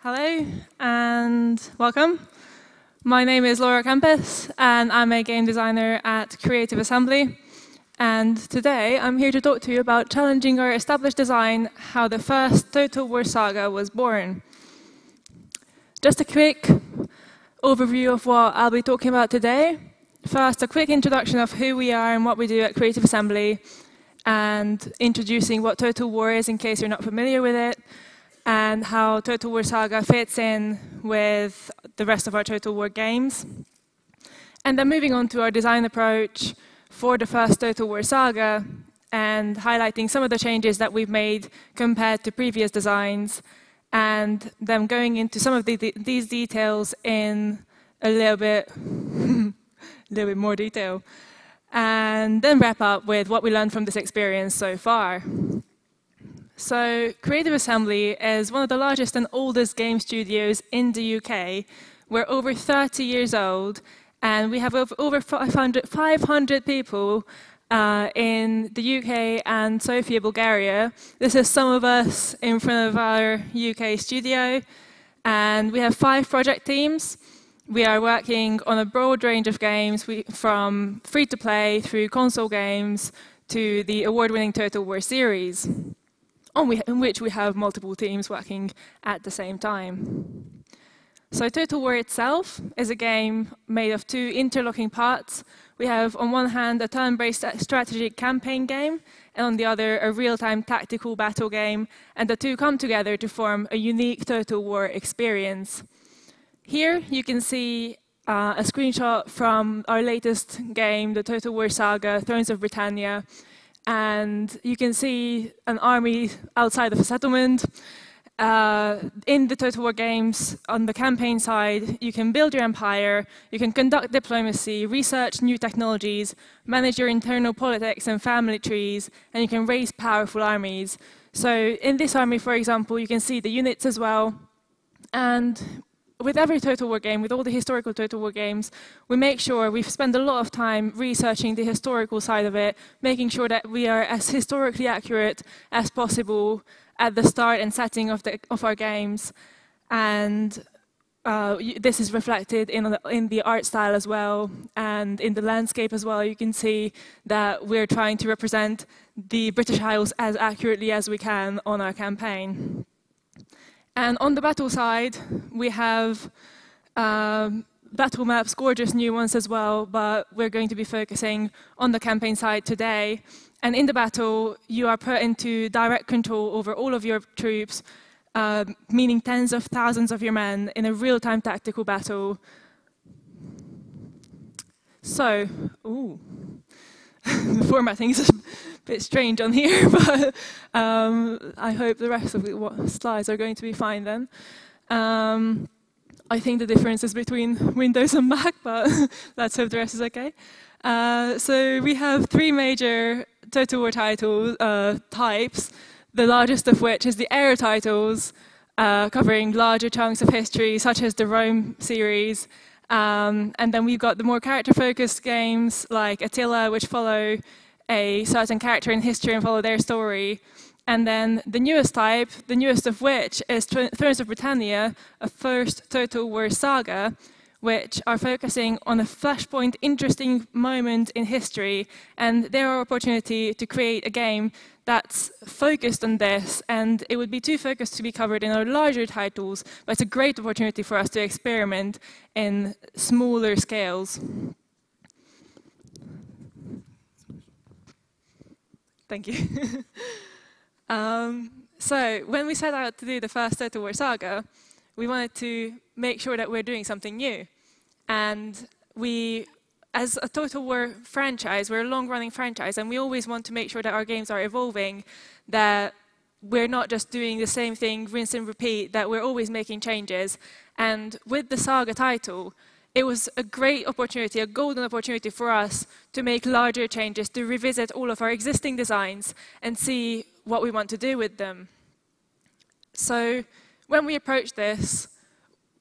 Hello and welcome. My name is Laura Kampis and I'm a game designer at Creative Assembly. And today I'm here to talk to you about challenging our established design, how the first Total War Saga was born. Just a quick overview of what I'll be talking about today. First, a quick introduction of who we are and what we do at Creative Assembly, and introducing what Total War is in case you're not familiar with it, and how Total War Saga fits in with the rest of our Total War games. And then moving on to our design approach for the first Total War Saga, and highlighting some of the changes that we've made compared to previous designs, and then going into some of these details in a little bit more detail, and then wrap up with what we learned from this experience so far. So Creative Assembly is one of the largest and oldest game studios in the UK. We're over 30 years old, and we have over 500 people in the UK and Sofia, Bulgaria. This is some of us in front of our UK studio, and we have 5 project teams. We are working on a broad range of games, from free-to-play through console games to the award-winning Total War series, in which we have multiple teams working at the same time. So Total War itself is a game made of 2 interlocking parts. We have, on one hand, a turn-based strategic campaign game, and on the other, a real-time tactical battle game, and the 2 come together to form a unique Total War experience. Here you can see a screenshot from our latest game, the Total War Saga, Thrones of Britannia, and you can see an army outside of a settlement. In the Total War games, on the campaign side, you can build your empire, you can conduct diplomacy, research new technologies, manage your internal politics and family trees, and you can raise powerful armies. So in this army, for example, you can see the units as well. And with every Total War game, with all the historical Total War games, we make sure we spend a lot of time researching the historical side of it, making sure that we are as historically accurate as possible at the start and setting of our games. And this is reflected in the art style as well, and in the landscape as well. You can see that we're trying to represent the British Isles as accurately as we can on our campaign. And on the battle side, we have battle maps, gorgeous new ones as well, but we're going to be focusing on the campaign side today. And in the battle, you are put into direct control over all of your troops, meaning tens of thousands of your men in a real-time tactical battle. So, the formatting is a bit strange on here, but I hope the rest of the slides are going to be fine then. I think the difference is between Windows and Mac, but let's hope the rest is okay. So we have 3 major Total War title types, the largest of which is the era titles, covering larger chunks of history, such as the Rome series. And then we've got the more character-focused games, like Attila, which follow a certain character in history and follow their story. And then the newest type, the newest of which is Thrones of Britannia, a first Total War Saga, which are focusing on a flashpoint, interesting moment in history, and their opportunity to create a game that's focused on this, and it would be too focused to be covered in our larger titles, but it's a great opportunity for us to experiment in smaller scales. Thank you. So when we set out to do the first Total War Saga, we wanted to make sure that we're doing something new. And we, as a Total War franchise, we're a long-running franchise, and we always want to make sure that our games are evolving, that we're not just doing the same thing, rinse and repeat, that we're always making changes. And with the Saga title, it was a great opportunity, a golden opportunity for us to make larger changes, to revisit all of our existing designs and see what we want to do with them. So when we approached this,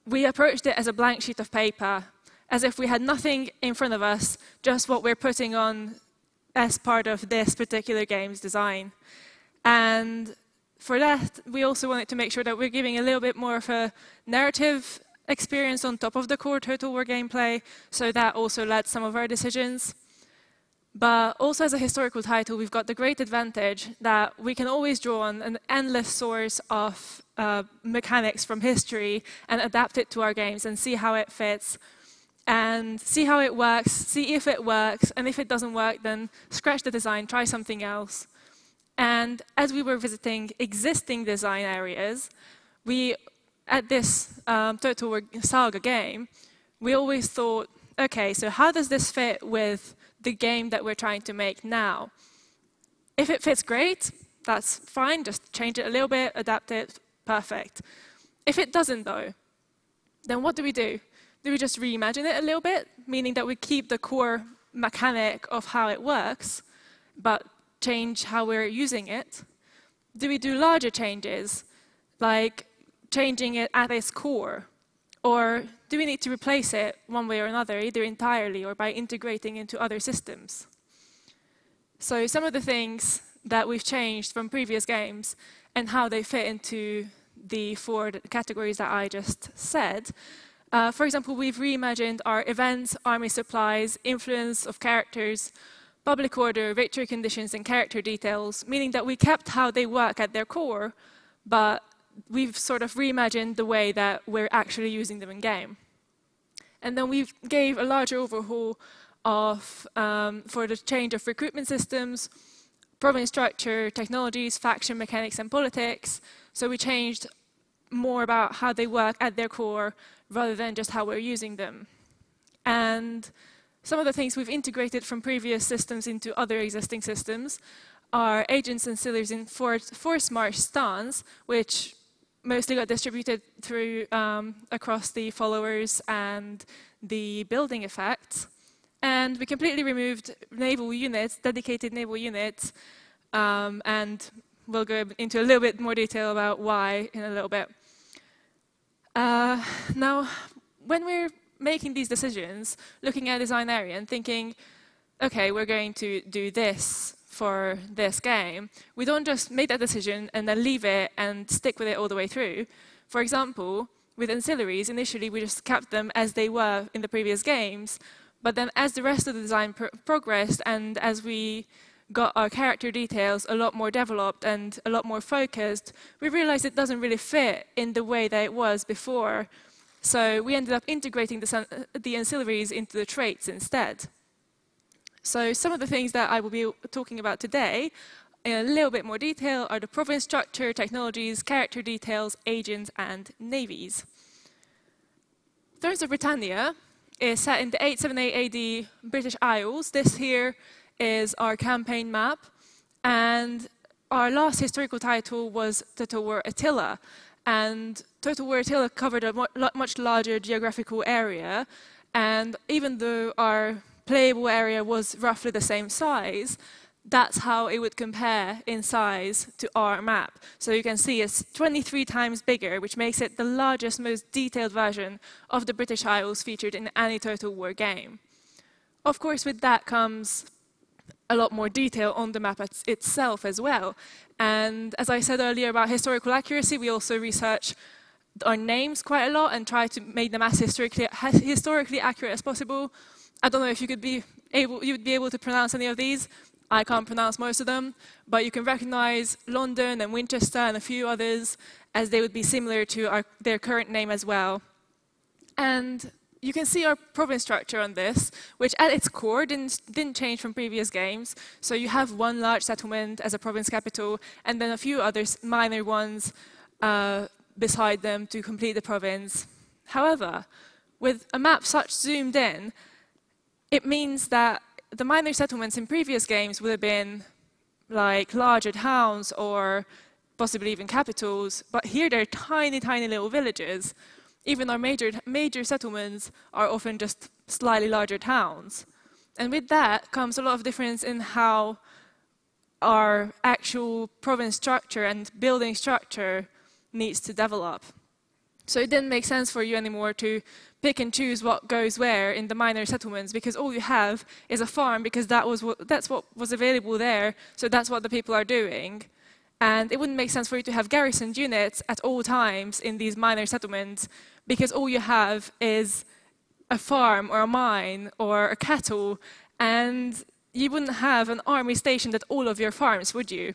we approached it as a blank sheet of paper, as if we had nothing in front of us, just what we're putting on as part of this particular game's design. And for that, we also wanted to make sure that we're giving a little bit more of a narrative experience on top of the core Total War gameplay, so that also led some of our decisions. But also as a historical title, we've got the great advantage that we can always draw on an endless source of mechanics from history and adapt it to our games and see how it fits and see how it works, see if it works, and if it doesn't work, then scratch the design, try something else. And as we were visiting existing design areas, at this Total War Saga game, we always thought, okay, so how does this fit with the game that we're trying to make now? If it fits great, that's fine, just change it a little bit, adapt it, perfect. If it doesn't though, then what do? Do we just reimagine it a little bit, meaning that we keep the core mechanic of how it works, but change how we're using it? Do we do larger changes, like changing it at its core? Or do we need to replace it one way or another, either entirely or by integrating into other systems? So some of the things that we've changed from previous games and how they fit into the four categories that I just said. For example, we've reimagined our events, army supplies, influence of characters, public order, victory conditions, and character details, meaning that we kept how they work at their core, but we've sort of reimagined the way that we're actually using them in game. And then we gave a larger overhaul for the change of recruitment systems, province structure, technologies, faction mechanics, and politics. So we changed more about how they work at their core rather than just how we're using them. And some of the things we've integrated from previous systems into other existing systems are agents and ancillaries in force march stance, which mostly got distributed through across the followers and the building effects. And we completely removed naval units, dedicated naval units, and we'll go into a little bit more detail about why in a little bit. Now, when we're making these decisions, looking at design area and thinking, okay, we're going to do this for this game, we don't just make that decision and then leave it and stick with it all the way through. For example, with ancillaries, initially we just kept them as they were in the previous games, but then as the rest of the design progressed and as we got our character details a lot more developed and a lot more focused, we realized it doesn't really fit in the way that it was before. So we ended up integrating the ancillaries into the traits instead. So some of the things that I will be talking about today in a little bit more detail are the province structure, technologies, character details, agents, and navies. Thrones of Britannia is set in the 878 AD British Isles. This here is our campaign map, and our last historical title was Total War Attila. And Total War Attila covered a much larger geographical area, and even though our playable area was roughly the same size, that's how it would compare in size to our map. So you can see it's 23 times bigger, which makes it the largest, most detailed version of the British Isles featured in any Total War game. Of course, with that comes a lot more detail on the map itself as well. And as I said earlier about historical accuracy, we also research our names quite a lot and try to make them as historically accurate as possible. I don't know if you'd be able to pronounce any of these. I can't pronounce most of them, but you can recognize London and Winchester and a few others as they would be similar to their current name as well. And you can see our province structure on this, which at its core didn't change from previous games. So you have one large settlement as a province capital, and then a few other minor ones beside them to complete the province. However, with a map such zoomed in, it means that the minor settlements in previous games would have been like larger towns or possibly even capitals, but here they're tiny, tiny little villages. Even our major settlements are often just slightly larger towns. And with that comes a lot of difference in how our actual province structure and building structure needs to develop. So it didn't make sense for you anymore to pick and choose what goes where in the minor settlements, because all you have is a farm, because that's what was available there, so that's what the people are doing. And it wouldn't make sense for you to have garrisoned units at all times in these minor settlements, because all you have is a farm or a mine or a cattle, and you wouldn't have an army stationed at all of your farms, would you?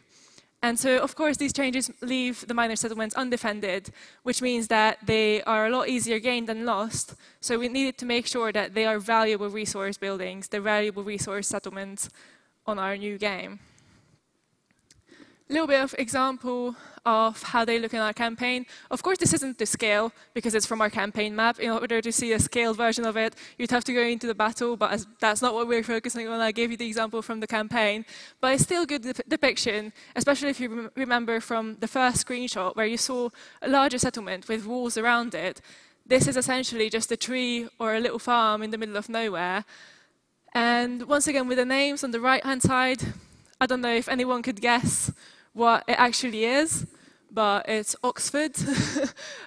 And so, of course, these changes leave the minor settlements undefended, which means that they are a lot easier gained than lost. So we needed to make sure that they are valuable resource buildings, they're valuable resource settlements on our new game. A little bit of example of how they look in our campaign. Of course, this isn't to scale, because it's from our campaign map. In order to see a scaled version of it, you'd have to go into the battle, but that's not what we're focusing on. I gave you the example from the campaign. But it's still a good depiction, especially if you remember from the first screenshot, where you saw a larger settlement with walls around it. This is essentially just a tree or a little farm in the middle of nowhere. And once again, with the names on the right-hand side, I don't know if anyone could guess what it actually is, but it's Oxford.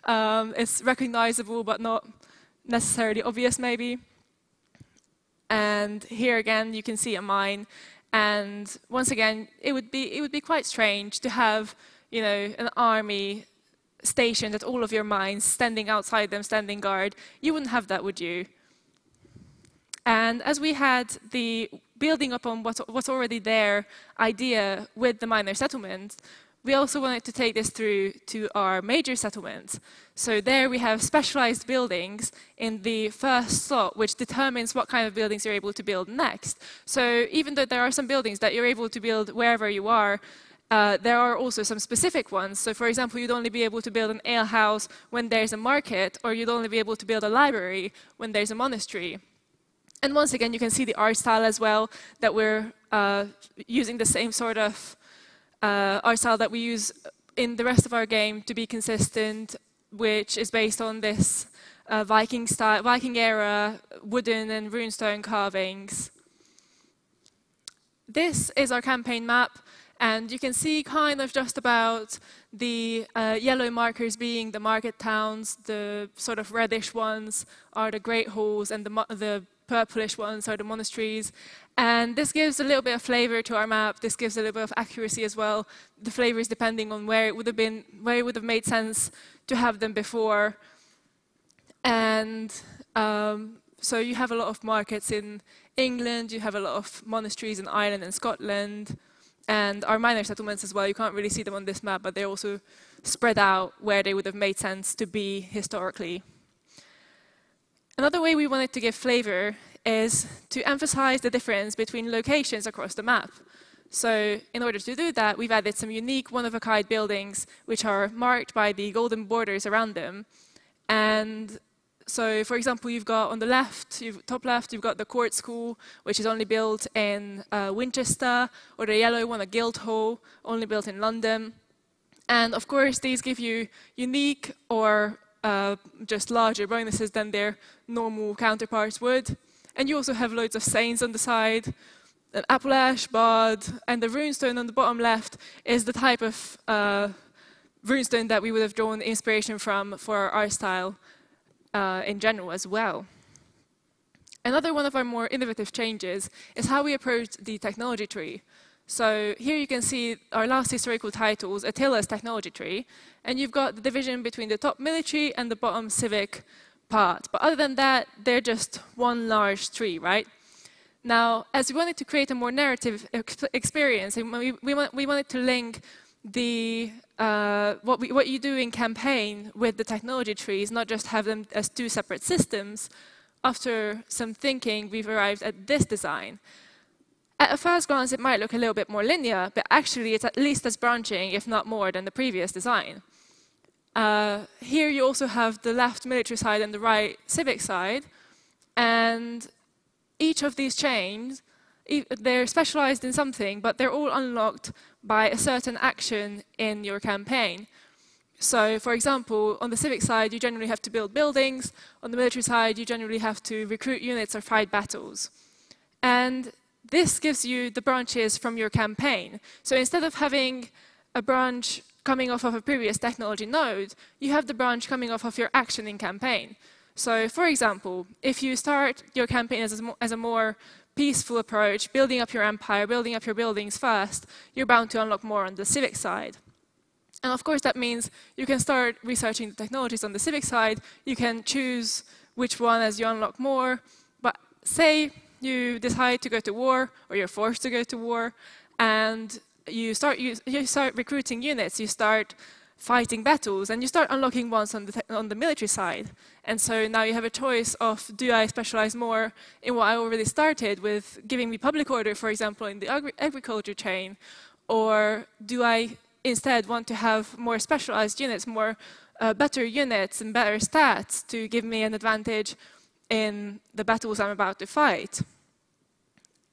It's recognizable, but not necessarily obvious, maybe. And here again, you can see a mine. And once again, it would be quite strange to have, you know, an army stationed at all of your mines, standing outside them, standing guard. You wouldn't have that, would you? And as we had the building upon what's already there idea with the minor settlements, we also wanted to take this through to our major settlements. So there we have specialized buildings in the first slot, which determines what kind of buildings you're able to build next. So even though there are some buildings that you're able to build wherever you are, there are also some specific ones. So for example, you'd only be able to build an alehouse when there's a market, or you'd only be able to build a library when there's a monastery. And once again, you can see the art style as well, that we're using the same sort of art style that we use in the rest of our game to be consistent, which is based on this Viking style, Viking era wooden and runestone carvings. This is our campaign map, and you can see kind of just about the yellow markers being the market towns, the sort of reddish ones are the great halls, and the purplish ones are the monasteries. And this gives a little bit of flavor to our map. This gives a little bit of accuracy as well. The flavor is depending on where it would have made sense to have them before. And so you have a lot of markets in England, you have a lot of monasteries in Ireland and Scotland, and our minor settlements as well. You can't really see them on this map, but they're also spread out where they would have made sense to be historically. Another way we wanted to give flavor is to emphasize the difference between locations across the map. So in order to do that, we've added some unique one-of-a-kind buildings which are marked by the golden borders around them. And so, for example, you've got on the left, top left, you've got the court school, which is only built in Winchester, or the yellow one, a Guildhall, only built in London. And of course, these give you unique or just larger bonuses than their normal counterparts would. And you also have loads of saints on the side, an apple ash, bard, and the runestone on the bottom left is the type of runestone that we would have drawn inspiration from for our art style in general as well. Another one of our more innovative changes is how we approached the technology tree. So here you can see our last historical titles, Attila's technology tree, and you've got the division between the top military and the bottom civic part. But other than that, they're just one large tree, right? Now, as we wanted to create a more narrative experience, we wanted to link the what you do in campaign with the technology trees, not just have them as two separate systems. After some thinking, we've arrived at this design. At a first glance, it might look a little bit more linear, but actually it's at least as branching, if not more, than the previous design. Here you also have the left military side and the right civic side, and each of these chains, they're specialized in something, but they're all unlocked by a certain action in your campaign. So, for example, on the civic side, you generally have to build buildings. On the military side, you generally have to recruit units or fight battles. And this gives you the branches from your campaign. So instead of having a branch coming off of a previous technology node, you have the branch coming off of your action in campaign. So, for example, if you start your campaign as a more peaceful approach, building up your empire, building up your buildings first, you're bound to unlock more on the civic side. And of course, that means you can start researching the technologies on the civic side. You can choose which one as you unlock more. But say you decide to go to war, or you're forced to go to war, and you start recruiting units. You start fighting battles, and you start unlocking ones on the military side. And so now you have a choice of, do I specialize more in what I already started with giving me public order, for example, in the agriculture chain, or do I instead want to have more specialized units, more better units and better stats to give me an advantage in the battles I'm about to fight?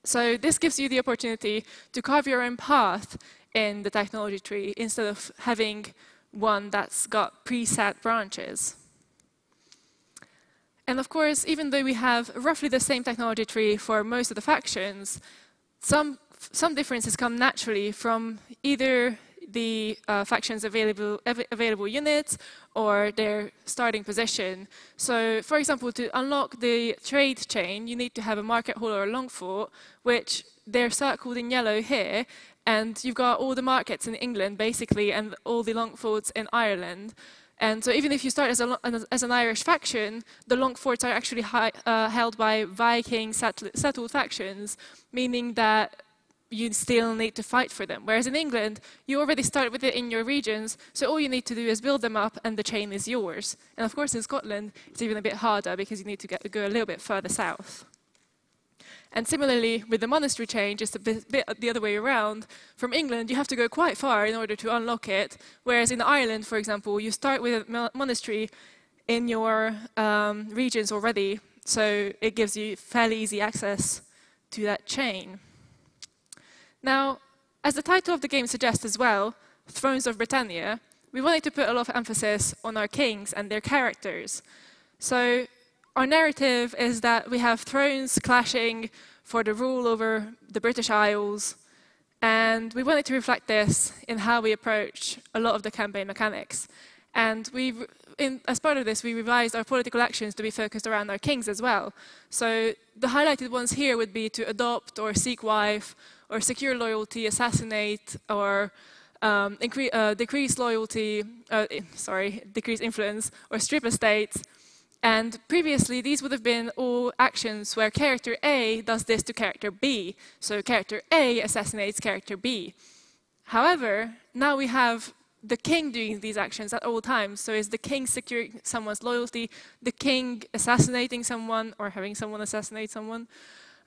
So this gives you the opportunity to carve your own path in the technology tree instead of having one that's got preset branches. And of course, even though we have roughly the same technology tree for most of the factions, some differences come naturally from either the factions' available units or their starting position. So, for example, to unlock the trade chain, you need to have a market hall or a long fort, which they're circled in yellow here, and you've got all the markets in England, basically, and all the long forts in Ireland. And so even if you start as an Irish faction, the long forts are actually held by Viking settled factions, meaning that you still need to fight for them. Whereas in England, you already start with it in your regions, so all you need to do is build them up and the chain is yours. And of course in Scotland, it's even a bit harder because you need to go a little bit further south. And similarly, with the monastery chain, just a bit the other way around, from England, you have to go quite far in order to unlock it, whereas in Ireland, for example, you start with a monastery in your regions already, so it gives you fairly easy access to that chain. Now, as the title of the game suggests as well, Thrones of Britannia, we wanted to put a lot of emphasis on our kings and their characters. So our narrative is that we have thrones clashing for the rule over the British Isles, and we wanted to reflect this in how we approach a lot of the campaign mechanics. And as part of this, we revised our political actions to be focused around our kings as well. So the highlighted ones here would be to adopt or seek wife, or secure loyalty, assassinate, or decrease loyalty, decrease influence, or strip estates. And previously, these would have been all actions where character A does this to character B. So character A assassinates character B. However, now we have the king doing these actions at all times. So is the king securing someone's loyalty, the king assassinating someone, or having someone assassinate someone.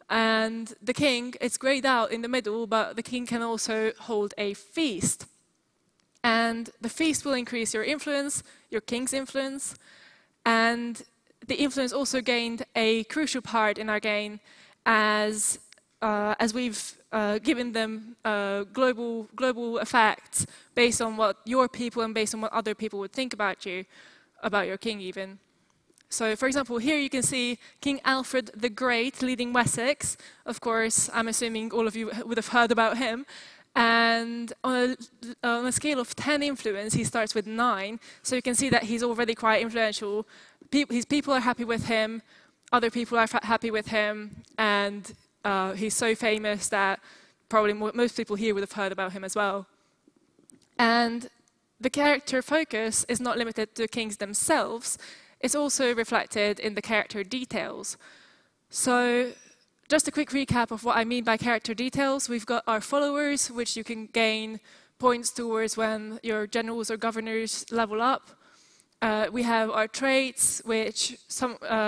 And the king, it's grayed out in the middle, but the king can also hold a feast. And the feast will increase your influence, your king's influence. And the influence also gained a crucial part in our game as we've given them global effects based on what your people and based on what other people would think about you, about your king even. So, for example, here you can see King Alfred the Great leading Wessex. Of course, I'm assuming all of you would have heard about him. And on a scale of 10 influence, he starts with 9. So you can see that he's already quite influential. His people are happy with him. Other people are happy with him. And he's so famous that probably most people here would have heard about him as well. And the character focus is not limited to kings themselves. It's also reflected in the character details. So just a quick recap of what I mean by character details. We've got our followers, which you can gain points towards when your generals or governors level up. We have our traits, which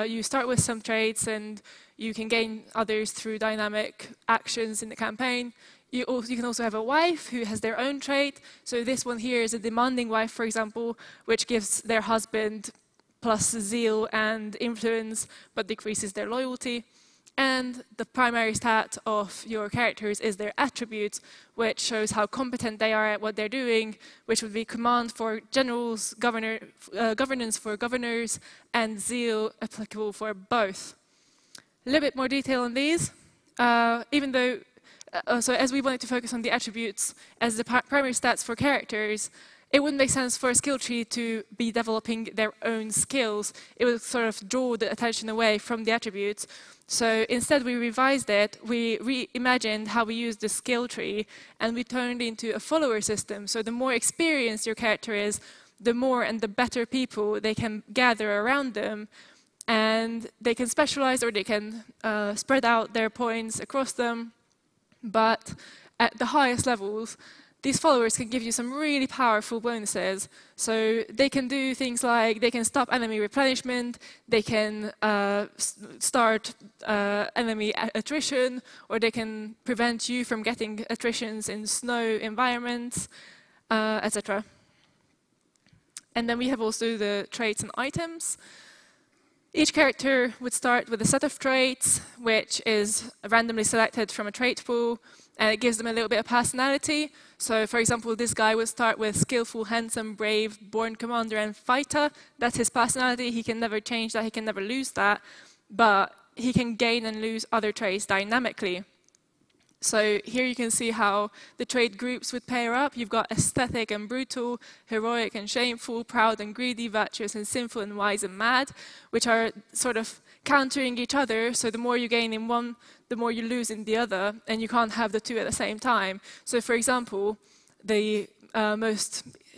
you start with some traits and you can gain others through dynamic actions in the campaign. You can also have a wife who has their own trait. So this one here is a demanding wife, for example, which gives their husband plus zeal and influence, but decreases their loyalty. And the primary stat of your characters is their attributes, which shows how competent they are at what they're doing, which would be command for generals, governance for governors, and zeal applicable for both. A little bit more detail on these. So as we wanted to focus on the attributes as the primary stats for characters, it wouldn't make sense for a skill tree to be developing their own skills. It would sort of draw the attention away from the attributes. So instead we revised it, we reimagined how we use the skill tree, and we turned it into a follower system. So the more experienced your character is, the more and the better people they can gather around them, and they can specialize, or they can spread out their points across them. But at the highest levels, these followers can give you some really powerful bonuses. So they can do things like they can stop enemy replenishment, they can start enemy attrition, or they can prevent you from getting attritions in snow environments, etc. And then we have also the traits and items. Each character would start with a set of traits, which is randomly selected from a trait pool, and it gives them a little bit of personality. So, for example, this guy would start with skillful, handsome, brave, born commander, and fighter. That's his personality. He can never change that. He can never lose that. But he can gain and lose other traits dynamically. So here you can see how the trait groups would pair up. You've got aesthetic and brutal, heroic and shameful, proud and greedy, virtuous and sinful, and wise and mad, which are sort of countering each other. So the more you gain in one, the more you lose in the other, and you can't have the two at the same time. So for example, the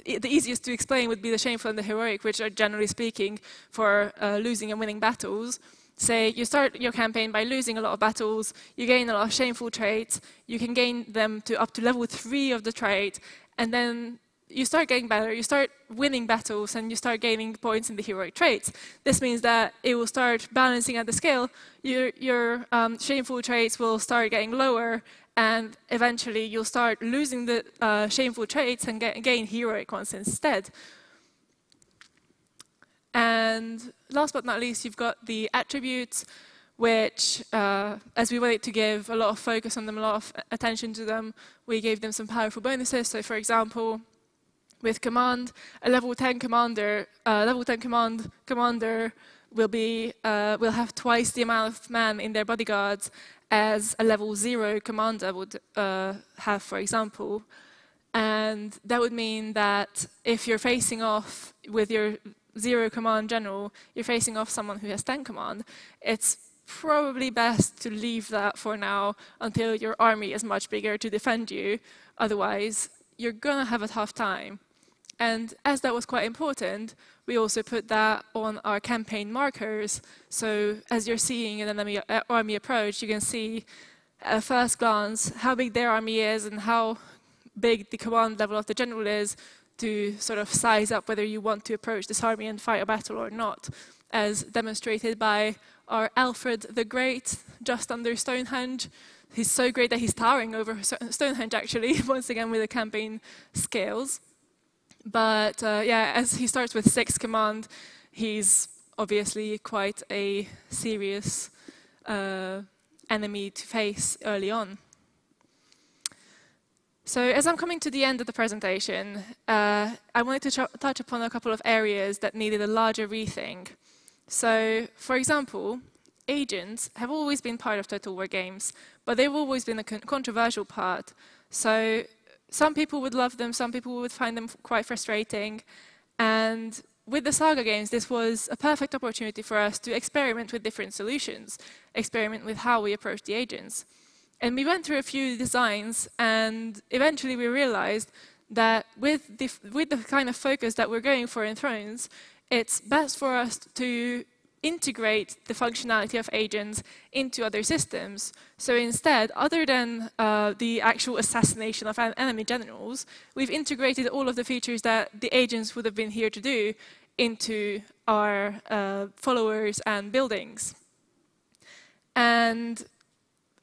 easiest to explain would be the shameful and the heroic, which are generally speaking for losing and winning battles. Say you start your campaign by losing a lot of battles, you gain a lot of shameful traits, you can gain them to up to level 3 of the trait, and then you start getting better, you start winning battles, and you start gaining points in the heroic traits. This means that it will start balancing at the scale. Your shameful traits will start getting lower, and eventually you'll start losing the shameful traits and gain heroic ones instead. And last but not least, you've got the attributes, which, as we wanted to give a lot of focus on them, a lot of attention to them, we gave them some powerful bonuses. So, for example, with command, a level 10 commander, commander will have twice the amount of men in their bodyguards as a level 0 commander would have, for example. And that would mean that if you're facing off with your 0 command general, you're facing off someone who has 10 command, it's probably best to leave that for now until your army is much bigger to defend you. Otherwise, you're going to have a tough time. And as that was quite important, we also put that on our campaign markers. So as you're seeing an enemy army approach, you can see at first glance how big their army is and how big the command level of the general is, to sort of size up whether you want to approach this army and fight a battle or not, as demonstrated by our Alfred the Great, just under Stonehenge. He's so great that he's towering over Stonehenge, actually, once again with the campaign scales. But yeah, as he starts with 6 command, he's obviously quite a serious enemy to face early on. So as I'm coming to the end of the presentation, I wanted to touch upon a couple of areas that needed a larger rethink. So, for example, agents have always been part of Total War games, but they've always been a controversial part. So some people would love them, some people would find them quite frustrating. And with the Saga games, this was a perfect opportunity for us to experiment with different solutions, experiment with how we approach the agents. And we went through a few designs, and eventually we realized that with the kind of focus that we're going for in Thrones, it's best for us to integrate the functionality of agents into other systems. So instead, other than the actual assassination of enemy generals, we've integrated all of the features that the agents would have been here to do into our followers and buildings. And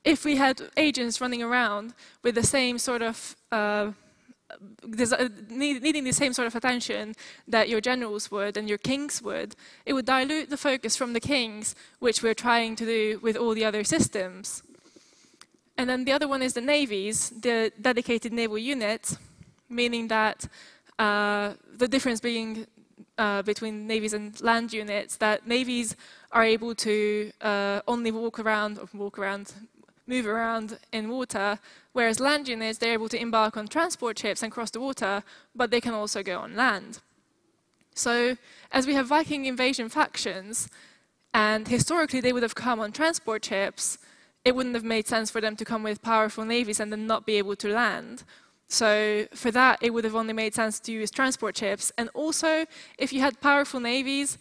if we had agents running around with the same sort of needing the same sort of attention that your generals would and your kings would, it would dilute the focus from the kings, which we're trying to do with all the other systems. And then the other one is the navies, the dedicated naval unit, meaning that the difference being between navies and land units, that navies are able to only move move around in water, whereas land units, they're able to embark on transport ships and cross the water, but they can also go on land. So as we have Viking invasion factions, and historically they would have come on transport ships, it wouldn't have made sense for them to come with powerful navies and then not be able to land. So for that, it would have only made sense to use transport ships. And also, if you had powerful navies,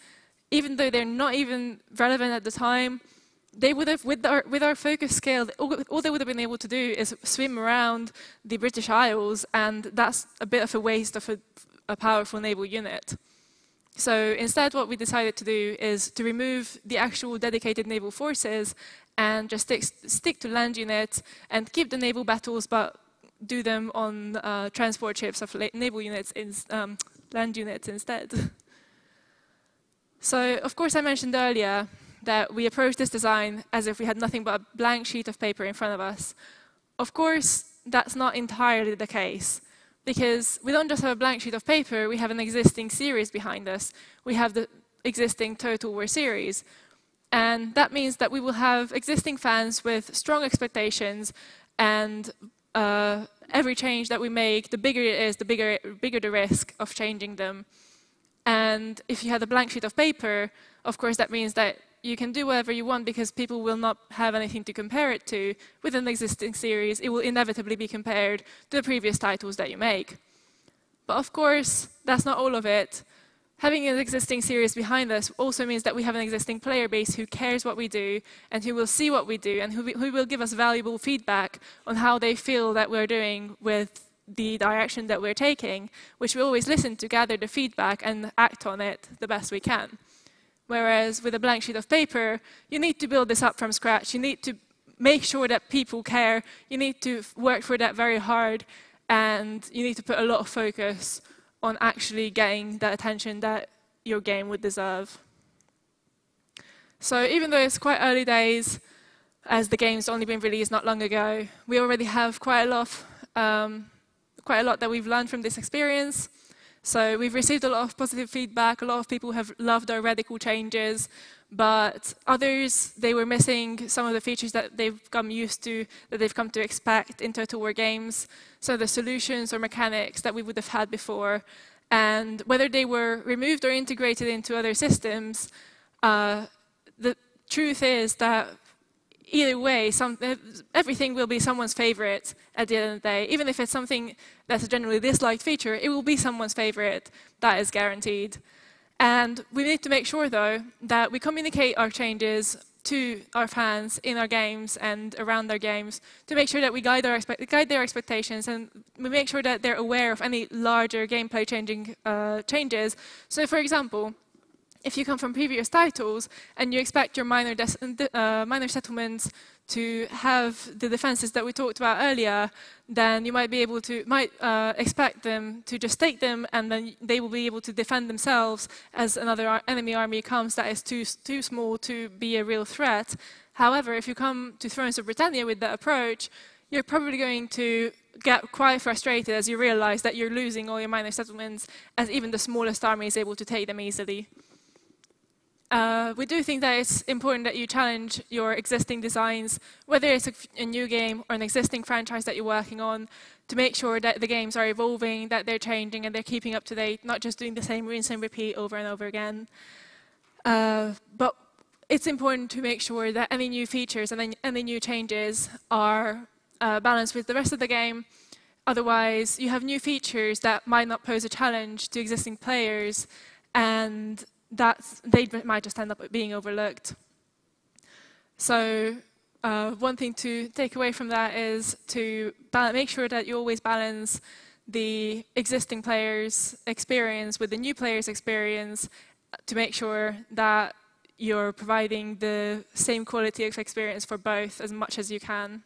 even though they're not even relevant at the time, they would have, with our focus scale, all they would have been able to do is swim around the British Isles, and that's a bit of a waste of a powerful naval unit. So instead, what we decided to do is to remove the actual dedicated naval forces and just stick to land units and keep the naval battles, but do them on transport ships of naval units, land units instead. So, of course, I mentioned earlier that we approached this design as if we had nothing but a blank sheet of paper in front of us. Of course, that's not entirely the case, because we don't just have a blank sheet of paper, we have an existing series behind us. We have the existing Total War series. And that means that we will have existing fans with strong expectations, and every change that we make, the bigger it is, the bigger the risk of changing them. And if you have a blank sheet of paper, of course that means that you can do whatever you want because people will not have anything to compare it to. With an existing series, it will inevitably be compared to the previous titles that you make. But of course, that's not all of it. Having an existing series behind us also means that we have an existing player base who cares what we do and who will see what we do and who will give us valuable feedback on how they feel that we're doing with the direction that we're taking, which we always listen to gather the feedback and act on it the best we can. Whereas with a blank sheet of paper, you need to build this up from scratch. You need to make sure that people care. You need to work for that very hard, and you need to put a lot of focus on actually getting the attention that your game would deserve. So even though it's quite early days, as the game's only been released not long ago, we already have quite a lot that we've learned from this experience. So we've received a lot of positive feedback. A lot of people have loved our radical changes, but others, they were missing some of the features that they've come used to, that they've come to expect in Total War games. So the solutions or mechanics that we would have had before, and whether they were removed or integrated into other systems, the truth is that either way, everything will be someone's favorite at the end of the day. Even if it's something that's a generally disliked feature, it will be someone's favorite. That is guaranteed. And we need to make sure, though, that we communicate our changes to our fans in our games and around our games to make sure that we guide their expectations, and we make sure that they're aware of any larger gameplay changes. So, for example, if you come from previous titles and you expect your minor settlements to have the defenses that we talked about earlier, then you might expect them to just take them, and then they will be able to defend themselves as another enemy army comes that is too small to be a real threat. However, if you come to Thrones of Britannia with that approach, you're probably going to get quite frustrated as you realize that you're losing all your minor settlements, as even the smallest army is able to take them easily. We do think that it's important that you challenge your existing designs, whether it's a new game or an existing franchise that you're working on, to make sure that the games are evolving, that they're changing, and they're keeping up to date, not just doing the same rinse and repeat over and over again. But it's important to make sure that any new features and any new changes are balanced with the rest of the game. Otherwise, you have new features that might not pose a challenge to existing players, and they might just end up being overlooked. So one thing to take away from that is to make sure that you always balance the existing players' experience with the new players' experience to make sure that you're providing the same quality of experience for both as much as you can.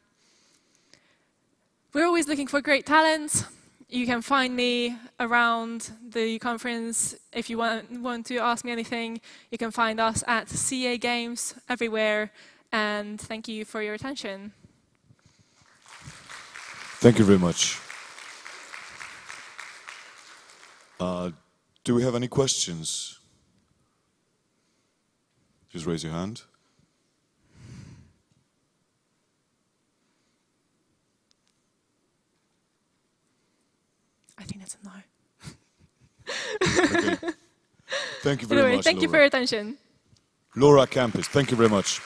We're always looking for great talent. You can find me around the conference if you want to ask me anything. You can find us at CA Games everywhere. And thank you for your attention. Thank you very much. Do we have any questions? Just raise your hand. it's a no. Okay. Thank you very Anyway, much, thank you for Laura. your attention. Laura Kampis, thank you very much.